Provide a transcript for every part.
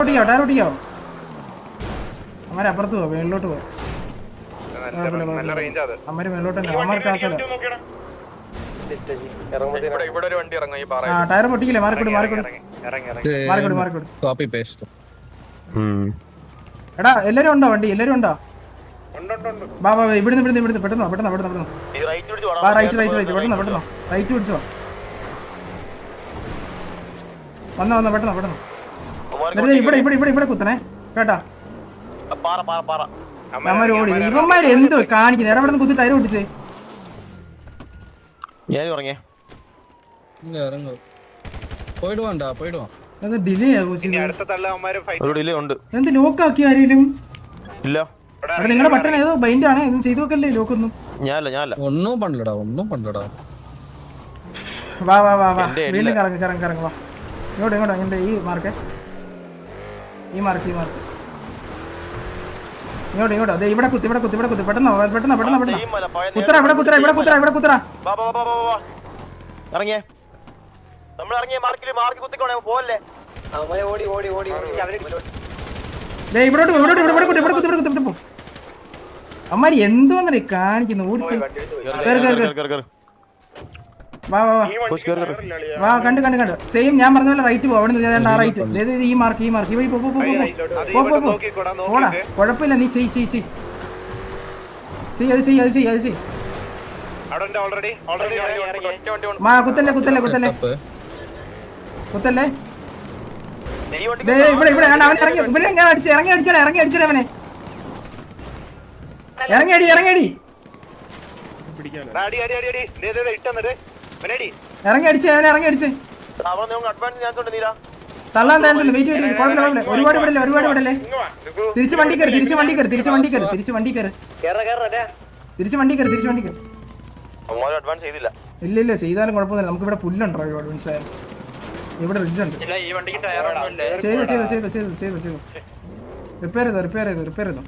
ടയറോട്ടിക്കാവോ അമ്മ അപ്പുറത്ത് പോവാ മേളിലോട്ട് പോവാ അമ്മ മേളിലോട്ട് തന്നെ അമ്മ കാസല ടയർ പൊട്ടിക്കില്ലേ മാറിക്കൂട് എടാ എല്ലാരും ഉണ്ടോ വണ്ടി എല്ലാരും ഉണ്ടോ വാ ഇവിടുന്ന് പെട്ടെന്ന് റൈറ്റ് പെട്ടെന്ന് റൈറ്റ് പിടിച്ചോ വന്ന പെട്ടെന്ന് ഇവിടെ കുത്തണേ കേട്ടാ അമ്മ ഓടി ഇവന്മാര് എന്തോ കാണിക്കുന്നത് എവിടെ കുത്തി ടയർ പൊട്ടിച്ചേ എന്ത് ലോക്കാക്കി ആരെങ്കിലും നിങ്ങളുടെ പട്ടണം ഏതോ ബൈൻഡ് ആണ് ഇതും ചെയ്തു നോക്കല്ലേ ലോക്കൊന്നും വാ വീണ്ടും കറങ്ങ വാ ഇങ്ങോട്ട് അങ്ങോട്ട് ഈ മാർക്ക് ഇങ്ങോട്ട് അതെ ഇവിടെ കുത്തി പെട്ടെന്ന് കുത്തറ അമ്മാരി എന്തോന്നേ കാണിക്കുന്നു വാ കണ്ട് സെയിം ഞാൻ പറഞ്ഞ പോലെ റൈറ്റ് പോകും അവിടെ റൈറ്റ് ഈ മാർക്ക് പോടാ കുഴപ്പമില്ല നീ ചെയ് കുത്തല്ലേ ഇവിടെ അവനെ ഇറങ്ങി അടിച്ചടേ അവനെ ഇറങ്ങി അടിച്ച് തള്ളാൻ ചാൻസ് വെയിറ്റ് ഒരുപാട് വിടല്ലേ തിരിച്ച് വണ്ടി കയറി ഇല്ല ചെയ്താലും കുഴപ്പമൊന്നുമില്ല നമുക്ക് ഇവിടെ പുല്ലുണ്ടോ ഒരുപാട് മനസ്സിലായാലും ഇവിടെ റിഡ്ജ് ഉണ്ട് ചെയ്തു റിപ്പയർ ചെയ്തോ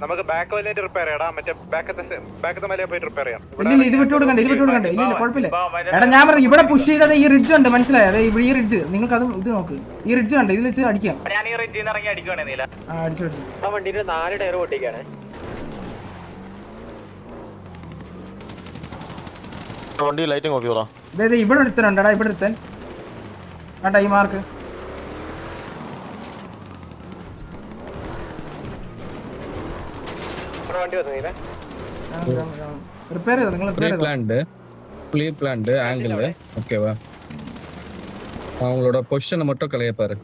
നമുക്ക് ബാക്ക് വല്ലായിട്ട് റിപ്പയർ ചെയ്യടാ മറ്റേ ബാക്കത്തെ മലയെ പോയിട്ട് റിപ്പയർ ചെയ്യാം ഇല്ല ഇത് വിട്ടുകൊടുക്കണ്ട ഇല്ല കുഴപ്പമില്ല എടാ ഞാൻ പറഞ്ഞു ഇവിടെ പുഷ് ചെയ്തത് ഈ റിഡ്ജ് ഉണ്ട് മനസ്സിലായോ അതെ ഈ റിഡ്ജ് നിങ്ങൾക്ക് അത് ഇത് നോക്ക് ഈ റിഡ്ജ് ഉണ്ട് ഇതിൽ വെച്ച് അടിക്കാം അടിച്ചു വണ്ടിന്റെ 4 ടയർ പൊട്ടിക്കാണ് വണ്ടി ലൈറ്റിംഗ് ഓഫ് ചെയ്തോ ഇവിടെ ഒരുത്തനുണ്ടടാ ഇവിടെ ഒരുത്തൻ കണ്ടാ ഈ മാർക്ക് റിപ്പയർ ചെയ്തോ നിങ്ങൾ பிளான்ட் ஆங்கிள் ஓகேவா அவங்களோட பொசிஷனை மட்டும் கலைய பாரு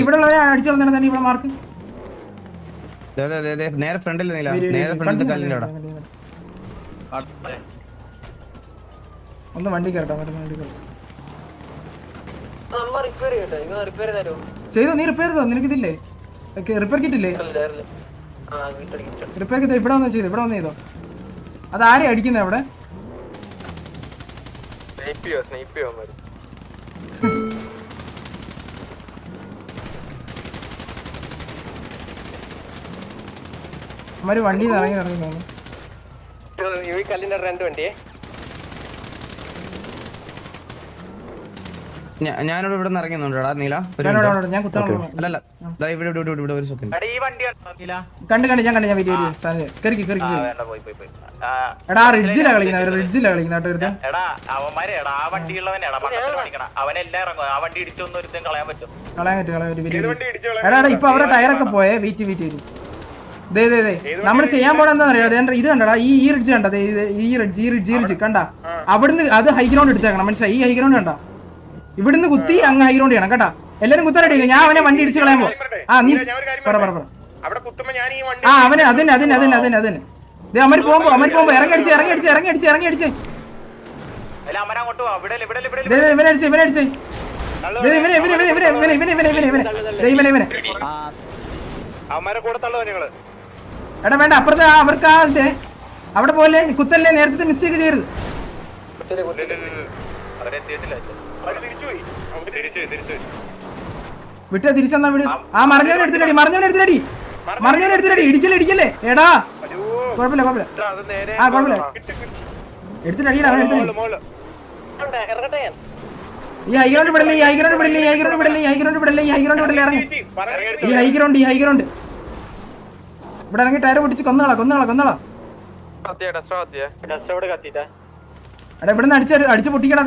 ഇവിടെ അടിച്ചു തന്നെ ഇവിടെ മാർക്ക് നേരെ ഫ്രണ്ടിൽ നേരെ ഫ്രണ്ടിൽ കല്ലിന്റെ അവിടെ ഒന്ന് വണ്ടി കയറട്ടെ ചെയ്തോ നീ റിപ്പയർ ചെയ്തോ നിനക്കിതില്ലേ റിപ്പയർ കിട്ടില്ലേ റിപ്പയർ ചെയ്തോ ഇവിടെ വന്ന് ചെയ്തോ അത് ആരെയും അടിക്കുന്നത് അവിടെ അമ്മര് വണ്ടി ഇറങ്ങി കല്ലിന്റെ 2 വണ്ടിയെ ഞാനിവിടെ ഇവിടെ നിന്ന് ഇറങ്ങുന്നുണ്ടോടാ നീല ഞാൻ അല്ലല്ല ഇവിടെ ഒരു സെക്കൻഡ് കണ്ട് ഞാൻ വീഡിയോ എടാ റിഡ്ജിലാ കളിക്കുന്ന എടാ ഇപ്പൊ അവരുടെ ടയറൊക്കെ പോയേ വെയിറ്റ് നമ്മൾ ചെയ്യാൻ പോണെന്താ അറിയാം ഇത് കണ്ടടാ ഈ റിഡ്ജ് കണ്ട ഈ റിഡ്ജ് കണ്ട അവിടുന്ന് അത് ഹൈ ഗ്രൗണ്ട് എടുത്തേക്കണം മനസ്സിലായി ഈ ഹൈ ഗ്രൗണ്ട് കണ്ട ഇവിടുന്ന് കുത്തി അങ്ങ് ഹൈ ഗ്രൗണ്ട് ചെയ്യണം കേട്ടാ എല്ലാരും കുത്താനായിട്ട് ഞാൻ അവനെ വണ്ടി ഇടിച്ച് കളയാൻ പോ നീ പറ അവനെ അതിന് അമര് പോകുമ്പോ ഇറങ്ങി അടിച്ച് എടാ വേണ്ട അപ്പുറത്ത് അവർക്ക് അവിടെ പോലെ കുത്തല്ലേ നേരത്തെ മിസ്റ്റേക്ക് ചെയ്യരുത് വിട്ട തിരിച്ചെന്നാ വിട് മറിഞ്ഞവനെ എടുത്തിട്ടടി ഇടിക്കല്ലേ എടാ കുഴപ്പമില്ല എടുത്തിട്ടടിയില്ല അവൻ എടുത്തിട്ട് ഈ ഹൈഗ്രൗണ്ട് വിടല്ലേ, ഈ ഹൈഗ്രൗണ്ട് വിടല്ലേ, ഈ ഹൈഗ്രൗണ്ട് വിടല്ലേ, ഈ ഹൈഗ്രൗണ്ട് വിടല്ലേ, ഈ ഹൈഗ്രൗണ്ട് വിടല്ലേ, ഇറങ്ങി ഈ ഹൈഗ്രൗണ്ട് ഇവിടെ ഇറങ്ങി ടയർ പൊട്ടിച്ച് കൊന്നോളാം ഡസ്റ്റോട് കത്തിട്ടാ എടാ ഇവിടെ നിന്ന് അടിച്ച് പൊട്ടിക്കടാ.